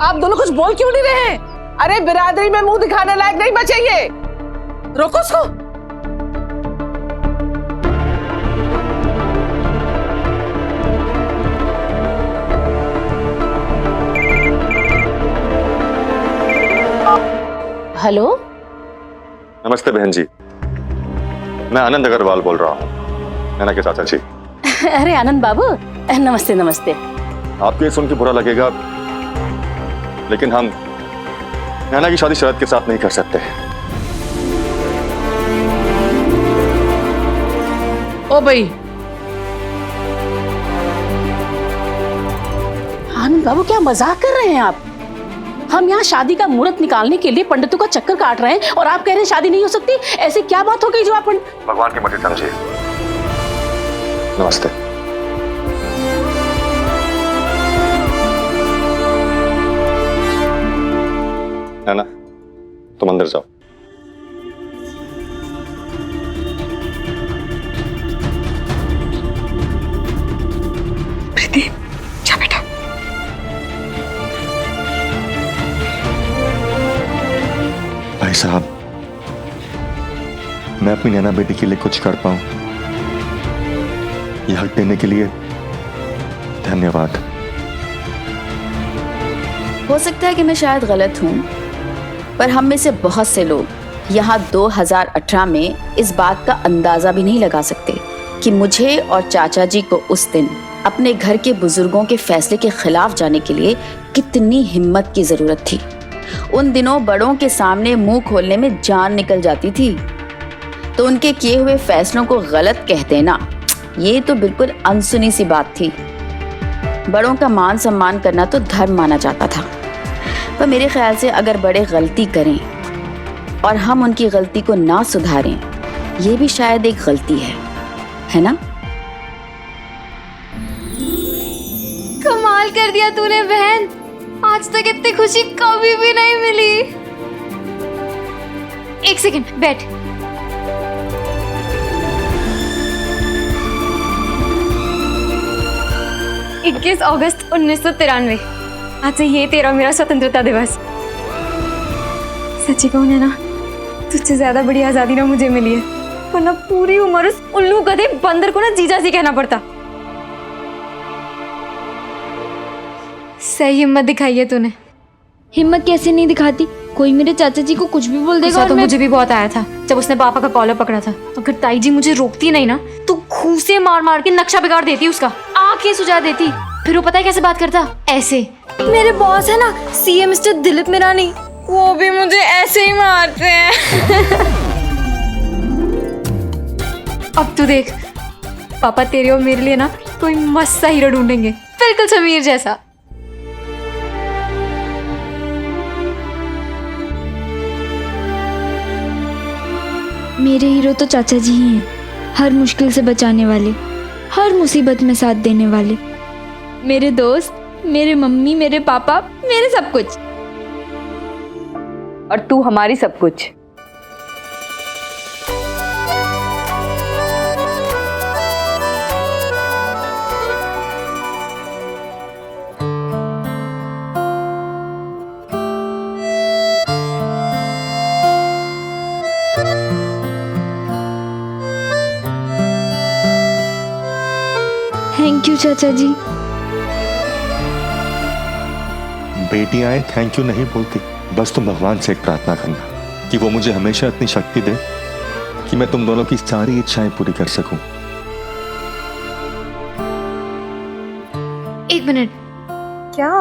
आप दोनों कुछ बोल क्यों नहीं रहे हैं? अरे बिरादरी में मुंह दिखाने लायक नहीं बचे ये। रोको उसको। हेलो। नमस्ते बहन जी, मैं आनंद अग्रवाल बोल रहा हूँ, नैना के चाचा जी। अरे आनंद बाबू, नमस्ते नमस्ते। आपको ये सुन के बुरा लगेगा, लेकिन हम नैना की शादी शरद के साथ नहीं कर सकते। ओ भाई, आनंद बाबू क्या मजाक कर रहे हैं आप? हम यहाँ शादी का मुहूर्त निकालने के लिए पंडितों का चक्कर काट रहे हैं और आप कह रहे हैं शादी नहीं हो सकती। ऐसी क्या बात हो गई जो आप भगवान की मर्जी समझिए। नमस्ते। नैना, तुम अंदर जाओ। प्रदीप, जा बेटा। भाई साहब, मैं अपनी नैना बेटी के लिए कुछ कर पाऊं, यह हक देने के लिए धन्यवाद। हो सकता है कि मैं शायद गलत हूँ, पर हम में से बहुत से लोग यहाँ 2018 में इस बात का अंदाजा भी नहीं लगा सकते कि मुझे और चाचा जी को उस दिन अपने घर के बुजुर्गों के फैसले के खिलाफ जाने के लिए कितनी हिम्मत की जरूरत थी। उन दिनों बड़ों के सामने मुंह खोलने में जान निकल जाती थी, तो उनके किए हुए फैसलों को गलत कह देना, ये तो बिल्कुल अनसुनी सी बात थी। बड़ों का मान सम्मान करना तो धर्म माना जाता था, पर मेरे ख्याल से अगर बड़े गलती करें और हम उनकी गलती को ना सुधारें, ये भी शायद एक गलती है ना? कमाल कर दिया तूने बहन, आज तक इतनी खुशी कभी भी नहीं मिली। एक सेकंड बैठ। इक्कीस अगस्त 1993, आज से ये तेरा मेरा स्वतंत्रता दिवस। सच्ची कहूँ ना, तुझसे ज्यादा बड़ी आजादी ना मुझे मिली है, वरना पूरी उम्र उस उल्लू गधे बंदर को ना जीजा जी कहना पड़ता। सही हिम्मत दिखाई है तूने। हिम्मत कैसे नहीं दिखाती? कोई मेरे चाचा जी को कुछ भी बोल देगा। तो मुझे भी बहुत आया था जब उसने पापा का कॉलर पकड़ा था। अगर ताई जी मुझे रोकती नहीं ना, तो खूसे मार मार के नक्शा बिगाड़ देती उसका, आंखें सुझा देती। फिर वो पता है कैसे बात करता? ऐसे। मेरे बॉस है ना सीएम मिस्टर दिलीप मिरानी, वो भी मुझे ऐसे ही मारते हैं। अब तू देख, पापा तेरे और मेरे लिए ना कोई मस्त सा हीरो ढूंढेंगे, बिल्कुल समीर जैसा। मेरे हीरो तो चाचा जी ही हैं, हर मुश्किल से बचाने वाले, हर मुसीबत में साथ देने वाले, मेरे दोस्त, मेरे मम्मी, मेरे पापा, मेरे सब कुछ। और तू हमारी सब कुछ। थैंक यू चाचा जी। बेटियां थैंक यू नहीं बोलती, बस तुम भगवान से एक प्रार्थना करना कि वो मुझे हमेशा इतनी शक्ति दे कि मैं तुम दोनों की सारी इच्छाएं पूरी कर सकूं। एक मिनट। क्या?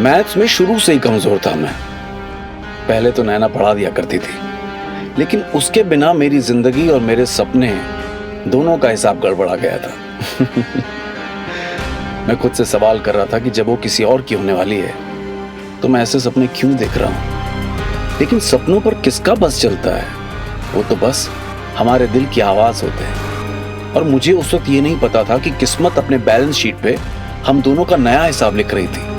मैथ्स में शुरू से ही कमजोर था मैं। पहले तो नैना पढ़ा दिया करती थी, लेकिन उसके बिना मेरी जिंदगी और मेरे सपने दोनों का हिसाब गड़बड़ा गया था। मैं खुद से सवाल कर रहा था कि जब वो किसी और की होने वाली है तो मैं ऐसे सपने क्यों देख रहा हूं। लेकिन सपनों पर किसका बस चलता है? वो तो बस हमारे दिल की आवाज होते हैं। और मुझे उस वक्त ये नहीं पता था कि किस्मत अपने बैलेंस शीट पे हम दोनों का नया हिसाब लिख रही थी।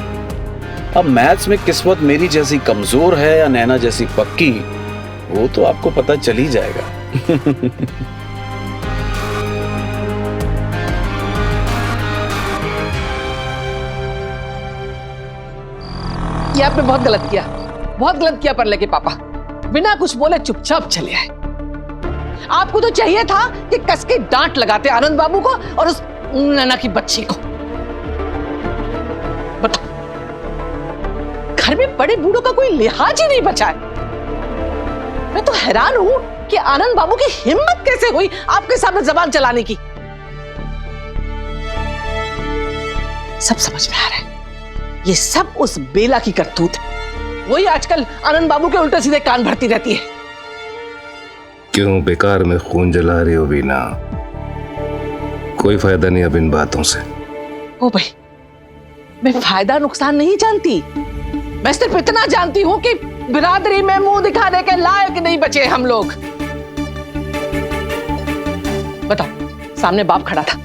अब मैथ्स में किस्मत मेरी जैसी कमजोर है या नैना जैसी पक्की, वो तो आपको पता चल ही जाएगा। ये आपने बहुत गलत किया, बहुत गलत किया पर लेके पापा बिना कुछ बोले चुपचाप चले आए। आपको तो चाहिए था कि कस के डांट लगाते आनंद बाबू को और उस नैना की बच्ची को। बताओ, घर में बड़े बूढ़ों का कोई लिहाज ही नहीं बचा है। मैं तो हैरान हूं कि आनंद बाबू की हिम्मत कैसे हुई आपके सामने जबान चलाने की। सब समझ में आ रहा है, ये सब उस बेला की करतूत है। वही आजकल आनंद बाबू के उल्टे सीधे कान भरती रहती है। क्यों बेकार में खून जला रही हो बीना? कोई फायदा नहीं अब इन बातों से। ओ भाई, मैं फायदा नुकसान नहीं जानती, मैं सिर्फ इतना जानती हूं कि बिरादरी में मुंह दिखाने के लायक नहीं बचे हम लोग। बताओ, सामने बाप खड़ा था,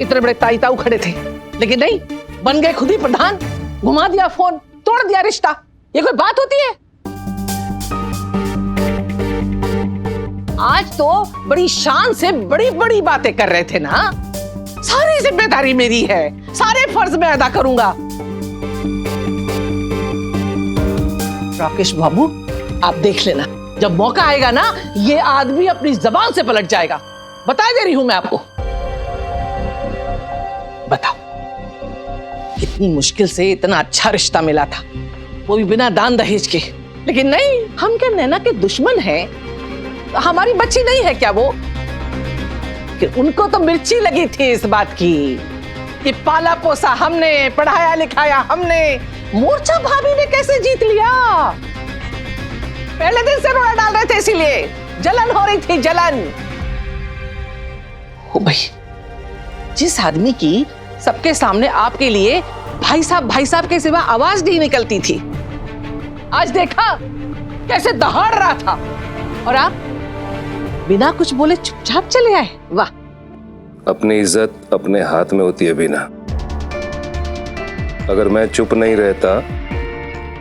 इतने बड़े ताई ताऊ खड़े थे, लेकिन नहीं, बन गए खुद ही प्रधान। घुमा दिया फोन, तोड़ दिया रिश्ता। ये कोई बात होती है? आज तो बड़ी शान से बड़ी बड़ी बातें कर रहे थे ना। सारी जिम्मेदारी मेरी है, सारे फर्ज मैं अदा करूंगा। राकेश बाबू, आप देख लेना, जब मौका आएगा ना, ये आदमी अपनी जबान से पलट जाएगा। बता दे रही हूं मैं आपको। बताओ, कितनी मुश्किल से इतना अच्छा रिश्ता मिला था, वो भी बिना दान दहेज के। लेकिन नहीं, हम क्या नैना के दुश्मन हैं? हमारी बच्ची नहीं है क्या वो? कि उनको तो मिर्ची लगी थी इस बात की कि पाला पोसा हमने, पढ़ाया लिखाया हमने। मोर्चा भाभी ने कैसे जीत लिया? पहले दिन से रोड़ा डाल रहे थे, इसीलिए जलन हो रही थी, जलन। ओ भाई, जिस आदमी की सबके सामने आपके लिए भाई साहब के सिवा आवाज नहीं निकलती थी, आज देखा कैसे दहाड़ रहा था, और आप बिना कुछ बोले चुपचाप चले आए। वाह! अपनी इज्जत अपने हाथ में होती है बीना। अगर मैं चुप नहीं रहता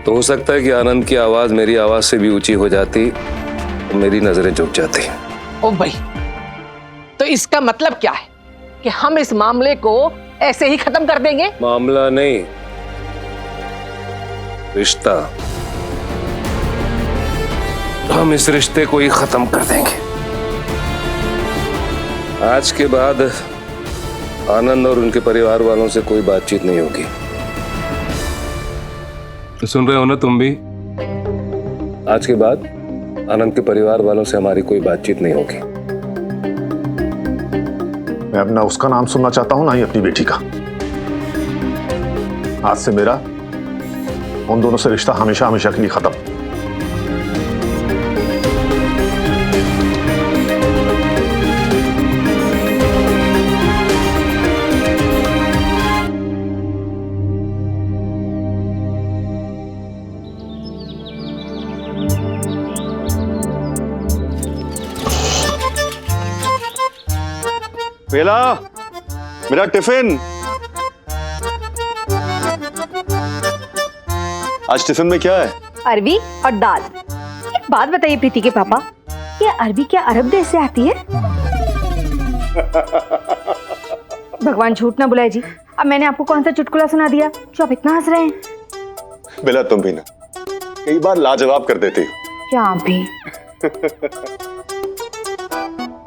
तो हो सकता है कि आनंद की आवाज मेरी आवाज से भी ऊंची हो जाती और मेरी नजरें झुक जाती। ओ भाई, तो इसका मतलब क्या है कि हम इस मामले को ऐसे ही खत्म कर देंगे? मामला नहीं, रिश्ता। हम इस रिश्ते को ही खत्म कर देंगे। आज के बाद आनंद और उनके परिवार वालों से कोई बातचीत नहीं होगी। सुन रहे हो ना तुम भी? आज के बाद आनंद के परिवार वालों से हमारी कोई बातचीत नहीं होगी। मैं अब ना उसका नाम सुनना चाहता हूं, ना ही अपनी बेटी का। आज से मेरा उन दोनों से रिश्ता हमेशा हमेशा के लिए खत्म। बेला, मेरा टिफिन। आज टिफिन में क्या है? अरबी और दाल। एक बात बताइए प्रीति के पापा, ये अरबी क्या अरब देश से आती है? भगवान झूठ ना बुलाए जी, अब मैंने आपको कौन सा चुटकुला सुना दिया जो आप इतना हंस रहे हैं? बेला, तुम भी ना कई बार लाजवाब कर देती हो। क्या भी?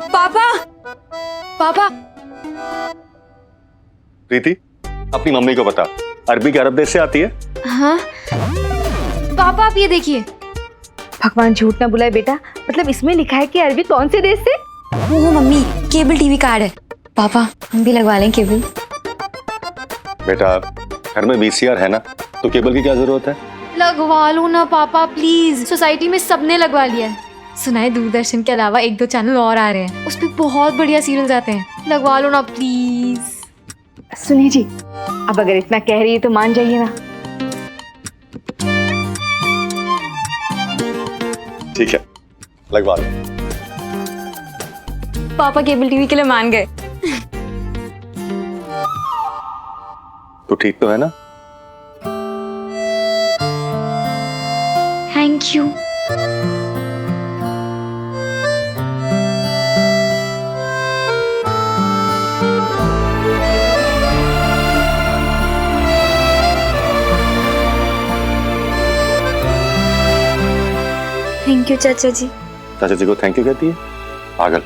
पापा, पापा। प्रीति, अपनी मम्मी को बता, अरबी के अरब देश से आती है? हाँ पापा, आप ये देखिए। भगवान झूठ ना बुलाए बेटा, मतलब इसमें लिखा है कि अरबी कौन से देश से? वो मम्मी, केबल टीवी कार्ड है। पापा, हम भी लगवा लें केबल। बेटा, घर में VCR है ना, तो केबल की क्या जरूरत है? लगवा लो ना पापा प्लीज, सोसाइटी में सबने लगवा लिया है। सुना है दूरदर्शन के अलावा 1-2 चैनल और आ रहे हैं, उस पे बहुत बढ़िया सीरियल्स आते हैं, लगवा लो ना प्लीज। सुनिए जी, अब अगर इतना कह रही है तो मान जाइए ना। ठीक है, लगवा लो। पापा केबल टीवी के लिए मान गए। तो ठीक तो है ना? Thank you. थैंक यू चाचा जी। चाचा जी को थैंक यू कहती है? पागल।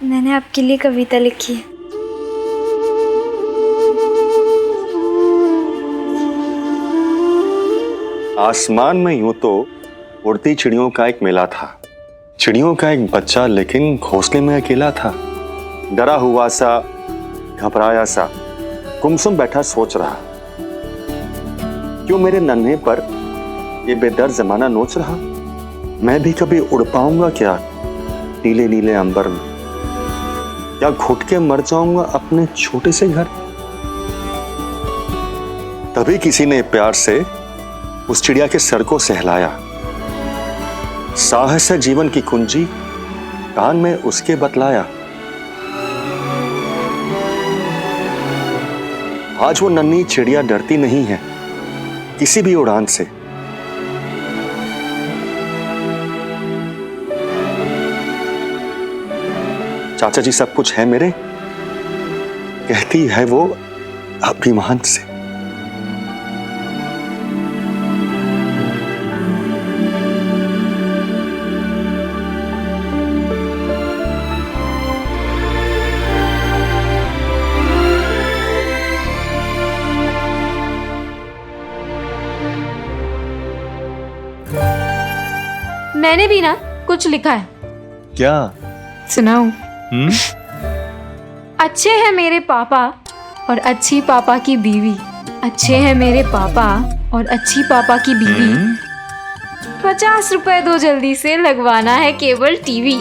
मैंने आपके लिए कविता लिखी है। आसमान में यूं तो उड़ती चिड़ियों का एक मेला था। चिड़ियों का एक बच्चा लेकिन घोंसले में अकेला था। डरा हुआ सा, घबराया सा, गुमसुम बैठा सोच रहा, क्यों मेरे नन्हे पर ये बेदर्द जमाना नोच रहा। मैं भी कभी उड़ पाऊंगा क्या नीले नीले अंबर में, या घुट के मर जाऊंगा अपने छोटे से घर। तभी किसी ने प्यार से उस चिड़िया के सर को सहलाया। साहस है जीवन की कुंजी कान में उसके बतलाया। आज वो नन्ही चिड़िया डरती नहीं है किसी भी उड़ान से। चाचा जी सब कुछ है मेरे, कहती है वो अभिमान से। मैंने भी ना कुछ लिखा है। क्या? सुनाऊं? अच्छे हैं मेरे पापा और अच्छी पापा की बीवी। अच्छे हैं मेरे पापा और अच्छी पापा की बीवी। 50 रुपए दो, जल्दी से लगवाना है केबल टीवी।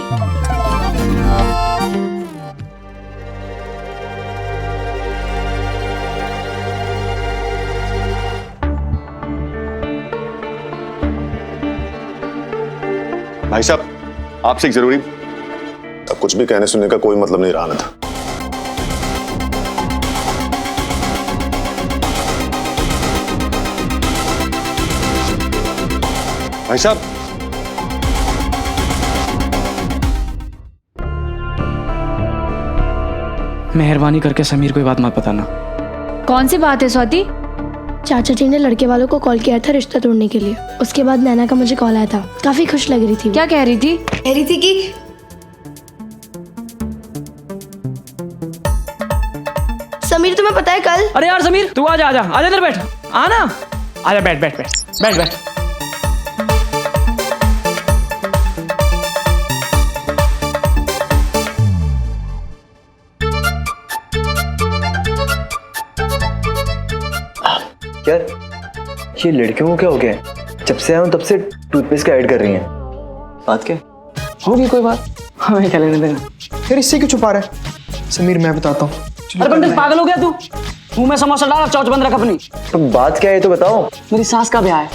भाई साहब, आपसे एक जरूरी। अब कुछ भी कहने सुनने का कोई मतलब नहीं रहा था। भाई साहब, मेहरबानी करके समीर को ये बात मत बताना। कौन सी बात है स्वाति? चाचा जी ने लड़के वालों को कॉल किया था रिश्ता तोड़ने के लिए। उसके बाद नैना का मुझे कॉल आया था। काफी खुश लग रही थी। क्या कह रही थी? कह रही थी कि समीर तुम्हें पता है कल। अरे यार समीर, तू आजा आजा आजा, इधर बैठ, आना, आजा, बैठ बैठ बैठ बैठ बैठ। यार ये लड़कियों को क्या हो गया? जब से आया हूँ तब से टूथपेस्ट का ऐड कर रही हैं। बात क्या होगी? कोई बात हमें क्या लेने देना। यार इससे क्यों छुपा रहा है? समीर मैं बताता हूँ। अरे पंडित पागल हो गया तू? मुंह में समोसा डाल, चौच बंद रख अपनी। तो बात क्या है तो बताओ। मेरी सास का ब्याह है।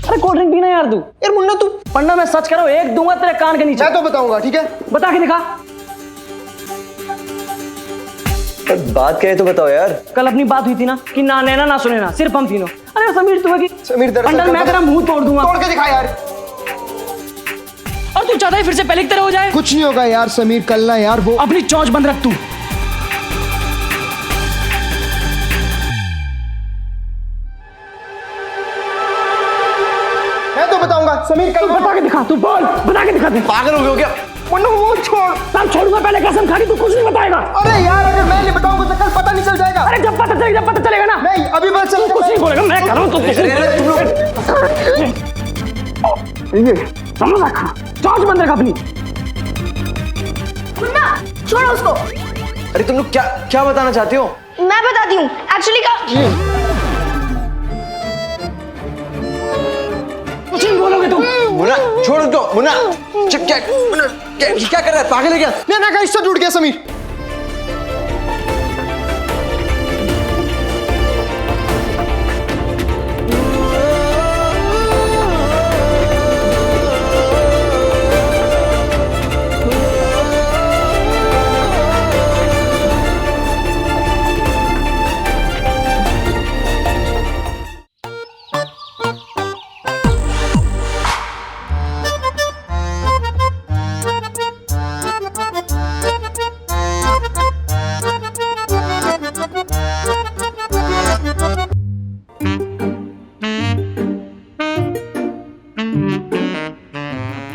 अरे कोल्ड ड्रिंक पीना यार तू। यार मुन्ना तू। पंडा मैं सच करो, एक दूंगा तेरे कान के नीचे। मैं तो बताऊंगा, ठीक है? बता के दिखा। बात क्या है तो बताओ यार। कल अपनी बात हुई थी ना कि ना नैना ना सुनैना, सिर्फ हम तीनों। अरे समीर तुम्हें की समीर पंडा मैं तेरा मुंह तोड़ दूंगा। तोड़ के दिखा यार। और तू चाहता है फिर से पहले की तरह हो जाए? कुछ नहीं होगा यार समीर, कल ना यार वो। अपनी चौच बंद रख तू। मैं तो बताऊंगा समीर, कल बता के दिखा। तू बोल, बता के दिखा। तू पागल हो गया क्या? मुन्ना वो छोड़। मैं छोड़ूंगा, पहले कसम खा के तू कुछ नहीं बताएगा। अरे यार अगर मैं नहीं बताऊंगा तो कल पता नहीं चल जाएगा। अरे जब पता चलेगा ना। नहीं अभी पता चलेगा। कुछ नहीं बोलेगा, मैं कर रहा हूं तो ये समझ रखा। चौच बंद रख अपनी। मुन्ना छोड़ो उसको। अरे तुम लोग क्या क्या बताना चाहते हो? मैं बताती हूँ एक्चुअली का कुछ नहीं बोलोगे तुम? मुन्ना छोड़ दो मुन्ना। क्या कर रहा है, पागल है क्या? नैना का रिश्ता टूट गया समीर।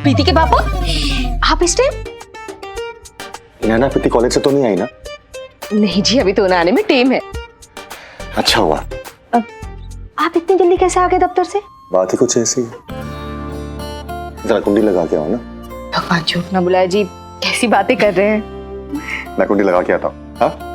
प्रीति के पापा आप इस टाइम? नैना प्रीति कॉलेज से तो नहीं आई ना? नहीं जी, अभी तो उन्हें आने में टाइम है। अच्छा हुआ। आप इतनी जल्दी कैसे आ गए दफ्तर से? बात ही कुछ ऐसी है, जरा कुंडी लगा के आओ ना। भगवान झूठ ना बुलाए जी, कैसी बातें कर रहे हैं। मैं कुंडी लगा के आता हूँ। हाँ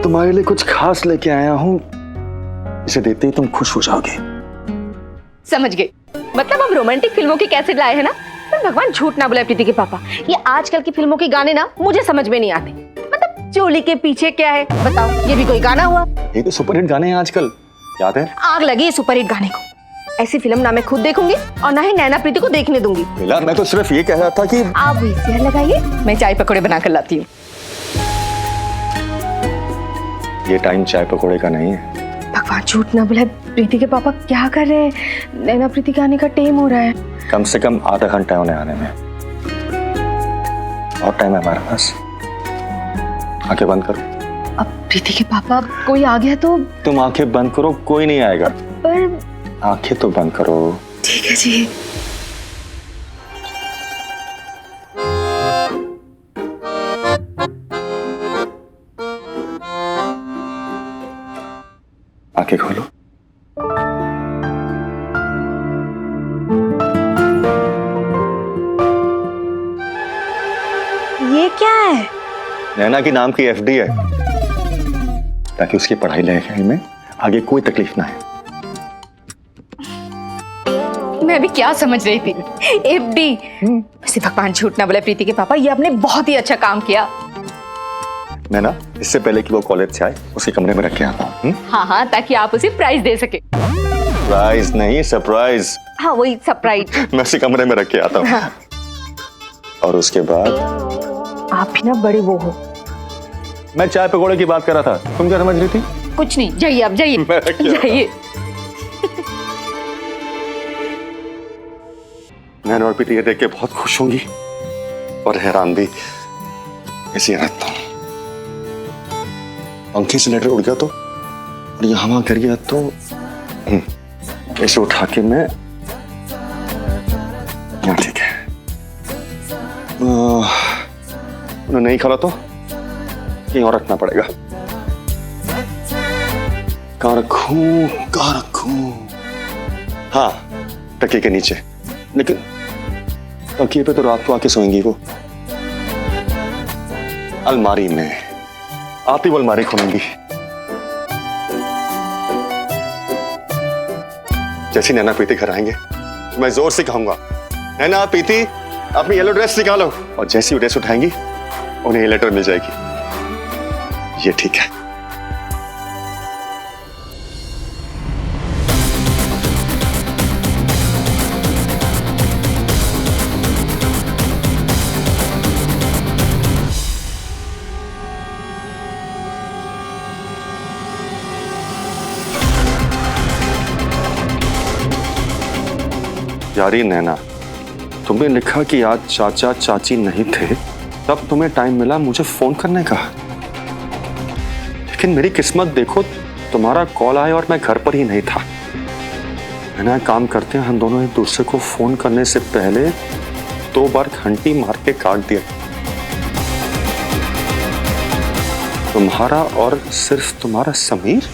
तुम्हारे लिए कुछ खास लेके आया हूँ, इसे देते ही तुम खुश हो जाओगे। समझ गए, मतलब हम रोमांटिक फिल्मों की कैसेट लाए हैं ना। पर भगवान झूठ ना बुलाए प्रीति के पापा, ये आजकल की फिल्मों के गाने ना मुझे समझ में नहीं आते। मतलब चोली के पीछे क्या है बताओ, ये भी कोई गाना हुआ? ये तो सुपरहिट गाने हैं आजकल, याद है? आग लगी है सुपरहिट गाने को। ऐसी फिल्म ना मैं खुद देखूंगी और ना ही नैना प्रीति को देखने दूंगी। मिला, मैं तो सिर्फ ये कह रहा था कि आप वीसीआर लगाइए, मैं चाय पकौड़े बनाकर लाती हूँ। ये टाइम चाय पकौड़े का नहीं है। भगवान झूठ ना बुलाए प्रीति के पापा, क्या कर रहे हैं? नैना प्रीति के आने का टाइम हो रहा है। कम से कम आधा घंटा उन्हें आने में, और टाइम है हमारे पास। आंखें बंद करो। अब प्रीति के पापा कोई आ गया तो? तुम आंखें बंद करो, कोई नहीं आएगा। पर आंखें तो बंद करो। ठीक है जी। आंखें खोलो। ये क्या है? नैना की नाम की एफडी है, ताकि उसकी पढ़ाई लिखाई में आगे कोई तकलीफ ना है। मैं भी क्या समझ रही थी, एफडी। वैसे भगवान झूठ ना बोले प्रीति के पापा, ये आपने बहुत ही अच्छा काम किया। नैना, इससे पहले कि वो कॉलेज से आए, उसके कमरे में रख के आता हूँ। हाँ हाँ, ताकि आप उसे प्राइज दे सके। प्राइज नहीं, सरप्राइज। हाँ वही सरप्राइज। मैं उसी कमरे में रख के आता हूँ। हाँ। और उसके बाद आप भी ना बड़े वो हो। मैं चाय पकौड़े की बात कर रहा था, तुम क्या समझ रही थी? कुछ नहीं, जाइए आप, जाइए जाइए। नैना और प्रीति ये देख के बहुत खुश होंगी और हैरान भी। इसी रखता हूँ। पंखे से लेटर उड़ गया तो, और यहाँ वहां कर गया तो इसे उठा के मैं, हाँ ठीक है। उन्हें नहीं खड़ा तो कहीं और रखना पड़ेगा। कहाँ रखूं? हाँ, तकिए के नीचे। लेकिन तकिए पे तो रात को आके सोएंगी वो। अलमारी में आती वो अलमारी खोलूंगी। जैसे नैना प्रीति घर आएंगे तो मैं जोर से कहूंगा, नैना प्रीति अपनी येलो ड्रेस निकालो, और जैसी वो ड्रेस उठाएंगी उन्हें ये लेटर मिल जाएगी। ये ठीक है। यारी नैना, तुमने लिखा कि आज चाचा चाची नहीं थे, तब तुम्हें टाइम मिला मुझे फोन करने का। लेकिन मेरी किस्मत देखो, तुम्हारा कॉल आया और मैं घर पर ही नहीं था। नैना, काम करते हैं हम दोनों एक दूसरे को फोन करने से पहले 2 बार घंटी मार के काट दिया। तुम्हारा और सिर्फ तुम्हारा समीर?